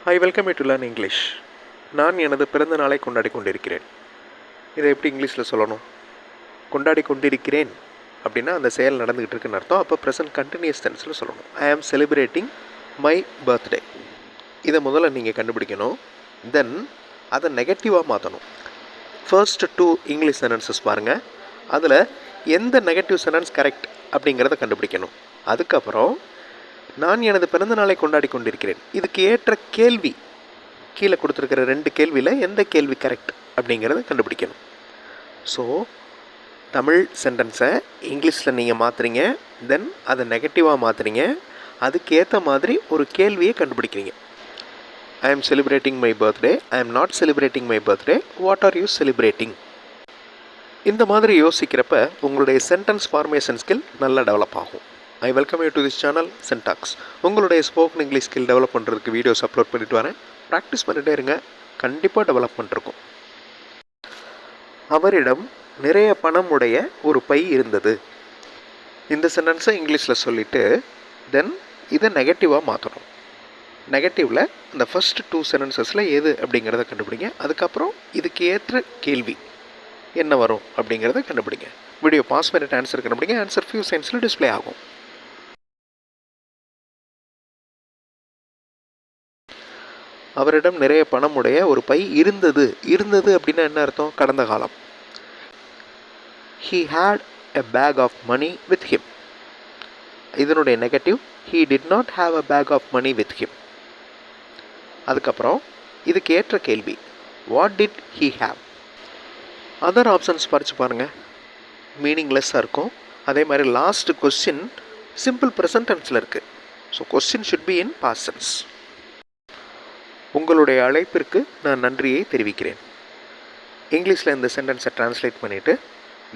I welcome you to learn English. நான் எனது பிறந்த நாளை கொண்டாடி கொண்டிருக்கிறேன். இதை எப்படி இங்கிலீஷில் சொல்லணும்? கொண்டாடி கொண்டிருக்கிறேன் அப்படின்னா அந்த செயல் நடந்துக்கிட்டு இருக்குன்னு அர்த்தம். அப்போ ப்ரெசன்ட் கண்டினியூஸ் டென்ஸில் சொல்லணும். ஐ ஆம் செலிப்ரேட்டிங் மை பர்த்டே. இதை முதல்ல நீங்கள் கண்டுபிடிக்கணும். தென் அதை நெகட்டிவாக மாற்றணும். ஃபர்ஸ்ட் 2 இங்கிலீஷ் சென்டென்சஸ் பாருங்கள். அதில் எந்த நெகட்டிவ் சென்டென்ஸ் கரெக்ட் அப்படிங்கிறத கண்டுபிடிக்கணும். அதுக்கப்புறம் நான் எனது பிறந்த நாளை கொண்டாடி கொண்டிருக்கிறேன். இதுக்கு ஏற்ற கேள்வி கீழே கொடுத்துருக்கிற 2 கேள்வியில் எந்த கேள்வி கரெக்ட் அப்படிங்கிறத கண்டுபிடிக்கணும். ஸோ தமிழ் சென்டென்ஸை இங்கிலீஷில் நீங்கள் மாற்றுறீங்க, தென் அதை நெகட்டிவாக மாற்றுறீங்க, அதுக்கேற்ற மாதிரி ஒரு கேள்வியை கண்டுபிடிக்கிறீங்க. ஐ ஆம் celebrating my birthday, I am not celebrating my birthday, what are you celebrating? இந்த மாதிரி யோசிக்கிறப்ப உங்களுடைய சென்டென்ஸ் ஃபார்மேஷன் ஸ்கில் நல்லா டெவலப் ஆகும். I welcome you to this channel சென்டாக்ஸ். உங்களுடைய ஸ்போக்கன் இங்கிலீஷ் ஸ்கில் டெவலப் பண்ணுறதுக்கு வீடியோஸ் அப்லோட் பண்ணிட்டு வரேன். ப்ராக்டிஸ் பண்ணிகிட்டே இருங்க, கண்டிப்பாக டெவலப்மெண்ட் இருக்கும். அவரிடம் நிறைய பணம் உடைய ஒரு பை இருந்தது. இந்த சென்டென்ஸை இங்கிலீஷில் சொல்லிவிட்டு தென் இதை நெகட்டிவாக மாற்றணும். நெகட்டிவில் இந்த ஃபஸ்ட் 2 சென்டென்சஸில் எது அப்படிங்கிறத கண்டுபிடிங்க. அதுக்கப்புறம் இதுக்கு ஏற்ற கேள்வி என்ன வரும் அப்படிங்கிறத கண்டுபிடிங்க. வீடியோ பாஸ் பண்ணிட்டு ஆன்சர் கண்டுபிடிங்க. ஆன்சர் ஃபியூ செகண்ட்ஸில் டிஸ்பிளே ஆகும். அவரிடம் நிறைய பணம் உடைய ஒரு பை இருந்தது. இருந்தது அப்படின்னா என்ன அர்த்தம்? கடந்த காலம். He had a bag of money with him. இதனுடைய negative he did not have a bag of money with him. அதுக்கப்புறம் இதுக்கு ஏற்ற கேள்வி what did he have? Other options படித்து பாருங்கள், மீனிங்லெஸ்ஸாக இருக்கும். அதே மாதிரி லாஸ்ட் கொஸ்டின் சிம்பிள் ப்ரெசன்ட் டென்ஸில் இருக்குது. So question should be in past tense. உங்களுடைய அழைப்பிற்கு நான் நன்றியை தெரிவிக்கிறேன். இங்கிலீஷில் இந்த சென்டென்ஸை ட்ரான்ஸ்லேட் பண்ணிவிட்டு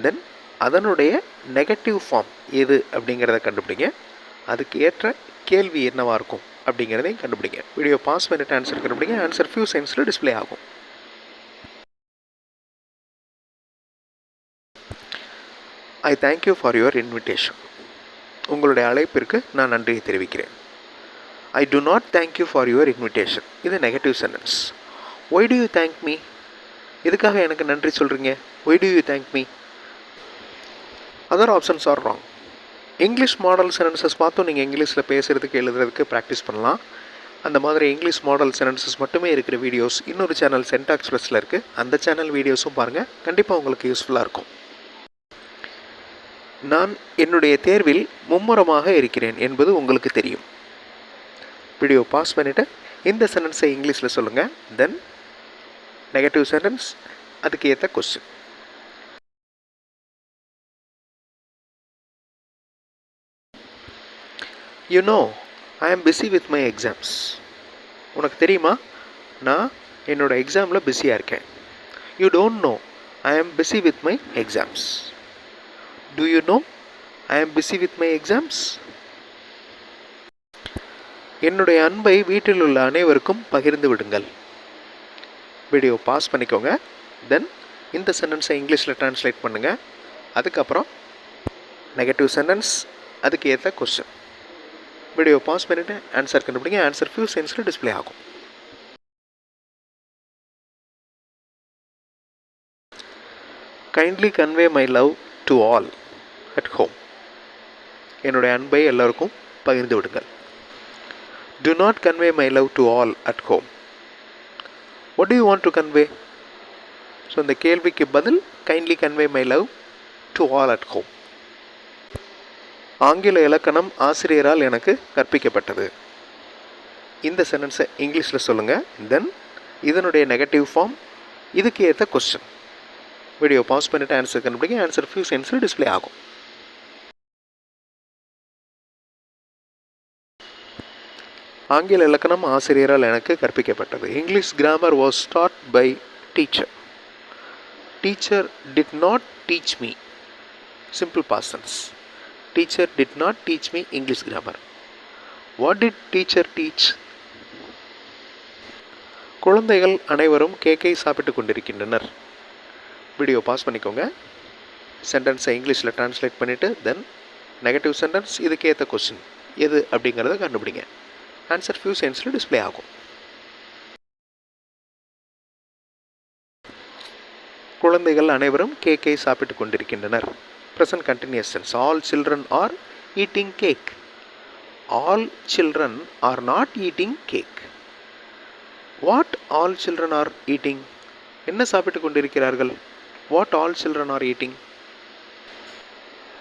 தென் அதனுடைய நெகட்டிவ் ஃபார்ம் எது அப்படிங்கிறத கண்டுபிடிங்க. அதுக்கு ஏற்ற கேள்வி என்னவாக இருக்கும் அப்படிங்கிறதையும் கண்டுபிடிங்க. வீடியோ பாஸ் பண்ணிட்டு ஆன்சர் கண்டுபிடிங்க. ஆன்சர் ஃபியூ செகண்ட்ஸில் டிஸ்பிளே ஆகும். I thank you for your invitation. உங்களுடைய அழைப்பிற்கு நான் நன்றியை தெரிவிக்கிறேன். ஐ do not thank you for your invitation. இது negative sentence. Why do you thank me? இதுக்காக எனக்கு நன்றி சொல்கிறீங்க. Why do you thank me? Other options are wrong. English model sentences பார்த்தும் நீங்கள் இங்கிலீஷில் பேசுகிறதுக்கு எழுதுறதுக்கு ப்ராக்டிஸ் பண்ணலாம். அந்த மாதிரி இங்கிலீஷ் மாடல் சென்டென்சஸ் மட்டுமே இருக்கிற வீடியோஸ் இன்னொரு சேனல் சென்டாக்ஸ் ப்ளஸில் இருக்குது. அந்த சேனல் வீடியோஸும் பாருங்கள், கண்டிப்பாக உங்களுக்கு யூஸ்ஃபுல்லாக இருக்கும். நான் என்னுடைய தேர்வில் மும்முரமாக இருக்கிறேன் என்பது உங்களுக்கு தெரியும். வீடியோ பாஸ் பண்ணிவிட்டு இந்த சென்டென்ஸை இங்கிலீஷில் சொல்லுங்கள். தென் நெகட்டிவ் சென்டென்ஸ், அதுக்கு ஏற்ற question. You know I am busy with my exams. உனக்கு தெரியுமா, நான் என்னோடய எக்ஸாமில் பிஸியாக இருக்கேன். You don't know I am busy with my exams. Do you know I am busy with my exams? என்னுடைய அன்பை வீட்டில் உள்ள அனைவருக்கும் பகிர்ந்து விடுங்கள். வீடியோ பாஸ் பண்ணிக்கோங்க. தென் இந்த சென்டென்ஸை இங்கிலீஷில் ட்ரான்ஸ்லேட் பண்ணுங்கள். அதுக்கப்புறம் நெகட்டிவ் சென்டென்ஸ், அதுக்கு ஏற்ற கொஸ்டின். வீடியோ பாஸ் பண்ணிவிட்டு ஆன்சர் கண்டுபிடிங்க. ஆன்சர் ஃபியூ செகண்ட்ஸில் டிஸ்பிளே ஆகும். Kindly convey my love to all at home. என்னுடைய அன்பை எல்லோருக்கும் பகிர்ந்து விடுங்கள். Do not convey my love to all at home. What do you want to convey? So இந்த கேள்விக்கு பதில் kindly convey my love to all at home. ஆங்கில இலக்கணம் ஆசிரியரால் எனக்கு கற்பிக்கப்பட்டது. இந்த சென்டென்ஸை இங்கிலீஷில் சொல்லுங்கள். தென் இதனுடைய நெகட்டிவ் ஃபார்ம், இதுக்கு ஏற்ற கொஸ்டின். வீடியோ பாஸ் பண்ணிவிட்டு ஆன்சர் கண்டுபிடிங்க. ஆன்சர் ஃபியூ செகண்ட்ஸில் டிஸ்பிளே ஆகும். ஆங்கில இலக்கணம் ஆசிரியரால் எனக்கு கற்பிக்கப்பட்டது. English grammar was taught by teacher. Teacher did not teach me. Simple past tense. Teacher did not teach me English grammar. What did teacher teach? குழந்தைகள் அனைவரும் கேக்கை சாப்பிட்டு கொண்டிருக்கின்றனர். வீடியோ பாஸ் பண்ணிக்கோங்க. சென்டென்ஸை இங்கிலீஷில் ட்ரான்ஸ்லேட் பண்ணிவிட்டு தென் நெகட்டிவ் சென்டென்ஸ், இதுக்கு ஏற்ற கொஸ்டின் எது அப்படிங்கிறத கண்டுபிடிங்க. ஆன்சர் ஃபியூ செகண்ட்ஸில் டிஸ்பிளே ஆகும். குழந்தைகள் அனைவரும் கேக்கை சாப்பிட்டு கொண்டிருக்கின்றனர். Present continuous tense. All children are eating cake. All children are not eating cake. What all children are eating? என்ன சாப்பிட்டு கொண்டிருக்கிறார்கள்? What all children are eating?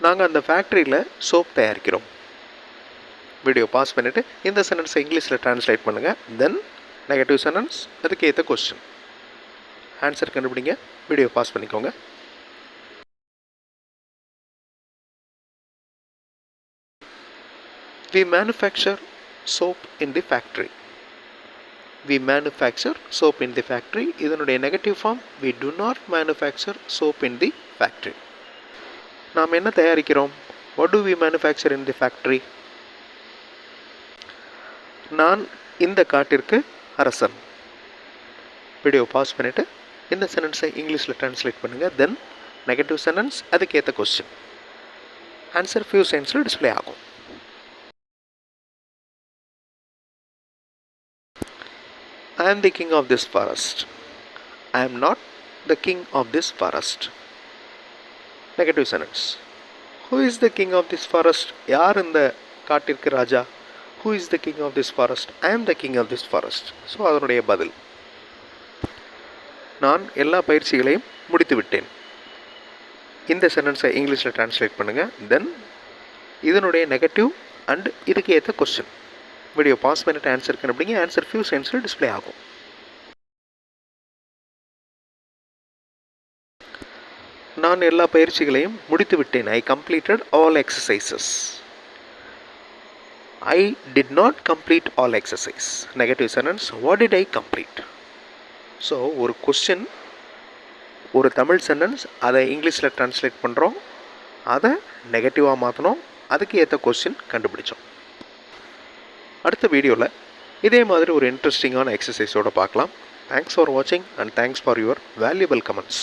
நாங்கள் அந்த ஃபேக்ட்ரியில் சோப் தயாரிக்கிறோம். வீடியோ பாஸ் பண்ணிவிட்டு இந்த சென்டென்ஸை இங்கிலீஷில் ட்ரான்ஸ்லேட் பண்ணுங்கள். தென் நெகட்டிவ் சென்டென்ஸ், அதுக்கு ஏற்ற கொஸ்டின். ஆன்சர் கண்டுபிடிங்க. வீடியோ பாஸ் பண்ணிக்கோங்க. We manufacture soap in the factory. We manufacture soap in the factory. இதனுடைய negative form, we do not manufacture soap in the factory. நாம் என்ன தயாரிக்கிறோம்? What do we manufacture in the factory? நான் இந்த காட்டிற்கு அரசன். Video pause பண்ணிவிட்டு இந்த சென்டென்ஸை இங்கிலீஷில் ட்ரான்ஸ்லேட் பண்ணுங்கள். தென் நெகட்டிவ் சென்டென்ஸ், அதுக்கேற்ற கொஸ்டின். ஆன்சர் ஃபியூ செகண்ட்ஸில் டிஸ்பிளே ஆகும். I am the king of this forest. I am not the king of this forest. Negative sentence. Who is the king of this forest? யார் இந்த காட்டிற்கு ராஜா? Who is the king of this forest? I am the king of this forest. So அதனுடைய பதில், நான் எல்லா பயிற்சிகளையும் முடித்து விட்டேன். இந்த சென்டென்ஸை இங்கிலீஷில் ட்ரான்ஸ்லேட் பண்ணுங்கள். தென் இதனுடைய நெகட்டிவ் அண்ட் இதுக்கு ஏற்ற கொஸ்டின். வீடியோ பாஸ் பண்ணிட்டு ஆன்சர் கண்டுபிடிங்க. ஆன்சர் ஃபியூ செகண்ட்ஸில் டிஸ்பிளே ஆகும். நான் எல்லா பயிற்சிகளையும் முடித்து விட்டேன். I completed all exercises. I did not complete all exercise. Negative sentence. What did I complete? So ஒரு கொஸ்டின், ஒரு தமிழ் சென்டென்ஸ், அதை இங்கிலீஷில் ட்ரான்ஸ்லேட் பண்ணுறோம், அதை நெகட்டிவாக மாற்றணும், அதுக்கு ஏற்ற கொஸ்டின் கண்டுபிடிச்சோம். அடுத்த வீடியோவில் இதே மாதிரி ஒரு இன்ட்ரெஸ்டிங்கான எக்ஸசைஸோடு பார்க்கலாம். தேங்க்ஸ் ஃபார் வாட்சிங் and thanks for your valuable comments.